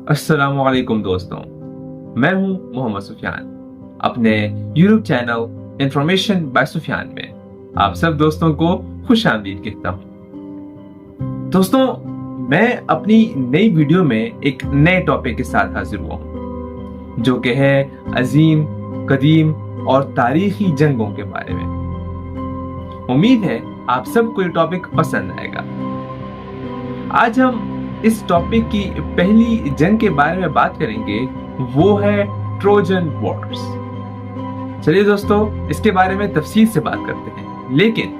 अस्सलाम वालेकुम दोस्तों, मैं हूं मोहम्मद सुफियान। अपने YouTube channel information by Sufiyan में आप सब दोस्तों को खुश आमदीद कहता हूं। दोस्तों, मैं अपनी नई वीडियो में एक नए टॉपिक के साथ हाजिर हुआ हूं, जो कि है अजीम, कदीम और तारीखी जंगों के बारे में। उम्मीद है आप सबको ये टॉपिक पसंद आएगा। आज हम इस टॉपिक की पहली जंग के बारे में बात करेंगे, वो है ट्रोजन वॉर्स। चलिए दोस्तों, इसके बारे में तफसील से बात करते हैं, लेकिन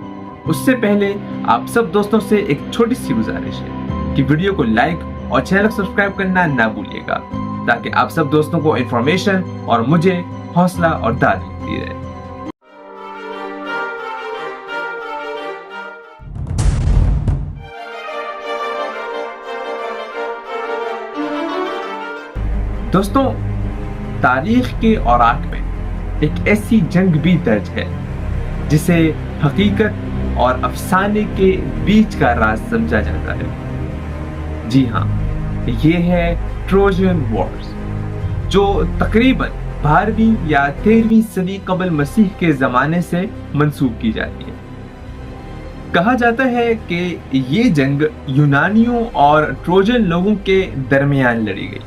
उससे पहले आप सब दोस्तों से एक छोटी सी गुजारिश है कि वीडियो को लाइक और चैनल को सब्सक्राइब करना ना भूलिएगा, ताकि आप सब दोस्तों को इंफॉर्मेशन और मुझे हौसला और दाद मिलती रहे। दोस्तों, तारीख के औराक में एक ऐसी जंग भी दर्ज है जिसे हकीकत और अफसाने के बीच का राज समझा जाता है। जी हाँ, ये है ट्रोजन वॉर्स, जो तकरीबन 12वीं या 13वीं सदी कबल मसीह के ज़माने से मंसूब की जाती है। कहा जाता है कि ये जंग यूनानियों और ट्रोजन लोगों के दरमियान लड़ी गई,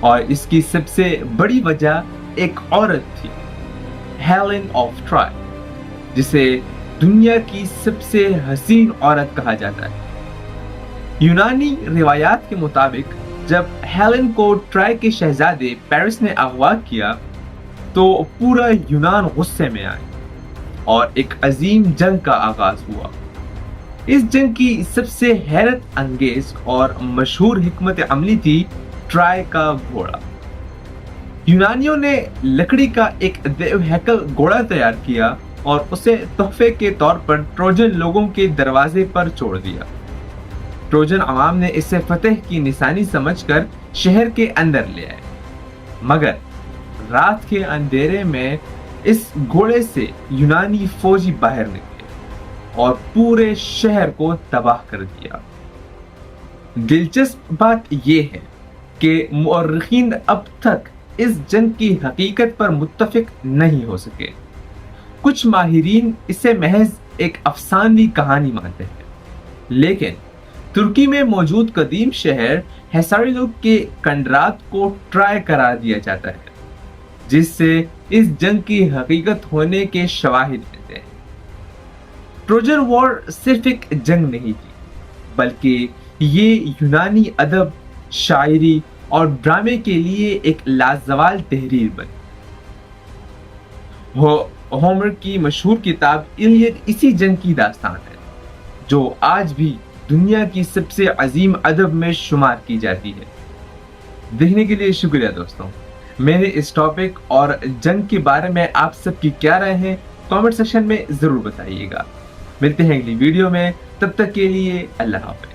और इसकी सबसे बड़ी वजह एक औरत थी, हेलेन ऑफ ट्रॉय, जिसे दुनिया की सबसे हसीन औरत कहा जाता है। यूनानी रिवायात के मुताबिक जब हेलेन को ट्रॉय के शहजादे पेरिस ने अगवा किया, तो पूरा यूनान गुस्से में आया और एक अजीम जंग का आगाज हुआ। इस जंग की सबसे हैरत अंगेज और मशहूर हिकमत अमली थी ट्रॉय का घोड़ा। यूनानियों ने लकड़ी का एक देवहैकल घोड़ा तैयार किया और उसे तोहफे के तौर पर ट्रोजन लोगों के दरवाजे पर छोड़ दिया। ट्रोजन अवाम ने इसे फतेह की निशानी समझकर शहर के अंदर ले आए, मगर रात के अंधेरे में इस घोड़े से यूनानी फौजी बाहर निकले और पूरे शहर को तबाह कर दिया। दिलचस्प बात यह है कि मुअर्रिखीन अब तक इस जंग की हकीकत पर मुत्तफिक नहीं हो सके। कुछ माहिरीन इसे महज एक अफसानवी कहानी मानते हैं, लेकिन तुर्की में मौजूद कदीम शहर हैसारिलुक के कंडरात को ट्रॉय करार दिया जाता है, जिससे इस जंग की हकीकत होने के शवाहिद मिलते हैं। ट्रोजन वॉर सिर्फ एक जंग नहीं थी, बल्कि ये यूनानी अदब, शायरी और ड्रामे के लिए एक लाजवाल तहरीर बनी। होमर की मशहूर किताब इलियड इसी जंग की दास्तान है, जो आज भी दुनिया की सबसे अजीम अदब में शुमार की जाती है। देखने के लिए शुक्रिया दोस्तों। मेरे इस टॉपिक और जंग के बारे में आप सबकी क्या राय है, कमेंट सेक्शन में जरूर बताइएगा। मिलते हैं अगली वीडियो में, तब तक के लिए अल्लाह हाफ़िज़।